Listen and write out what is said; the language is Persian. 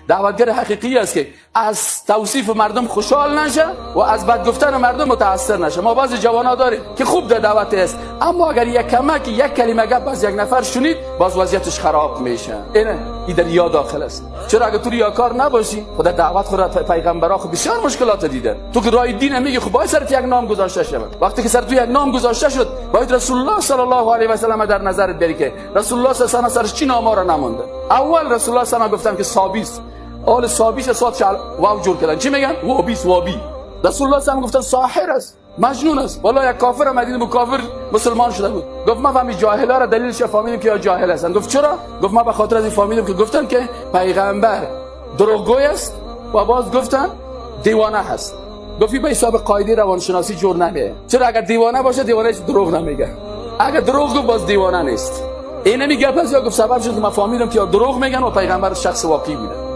دعوتگر حقیقی است که از توصیف مردم خوشحال نشه و از بد گفتن مردم متاثر نشه. ما بعضی جوانا داریم که خوب در دعوت است، اما اگر یک کمک یک کلمه گپ از یک نفر شنید باز وضعیتش خراب میشه. این در ریا داخل است. چرا اگر تو ریاکار نباشی، خدا دعوت خود پیغمبرا خود بسیار مشکلات دیدن. تو که راه دین میگی خب باید سرت یک نام گذاشته شود. وقتی که سر تو یک نام گذاشته شد باید رسول الله صلی الله علیه و سلم در نظرت بری که رسول الله صلی الله علیه و سلم سرش چی ناما را نمونده. اول رسول الله صلی الله علیه و گفتن که صابیست، آل صابیش صاد واو جور کردن. چی میگن؟ وابیس وابی. رسول الله صلی الله علیه و گفتن ساحر است، مجنون است. والا یک کافر مدینه بو کافر مسلمان شده بود. گفت ما فهمی جاهلا را دلیلش فهمیدیم که یا جاهل هستن. گفت چرا؟ گفت ما به خاطر از این فهمیدیم که گفتن که پیغمبر دروغگوی است و باز گفتن دیوانه هست. گفتی به حساب قاعده روانشناسی جور نمیه. چرا اگر دیوانه باشه دیوانه دروغ نمیگه، اگر دروغ گفت باز دیوانه نیست. این نمیگه پس یا گفت سبب شد که ما فهمیدیم که دروغ میگن و پیغمبر شخص واقعی بوده.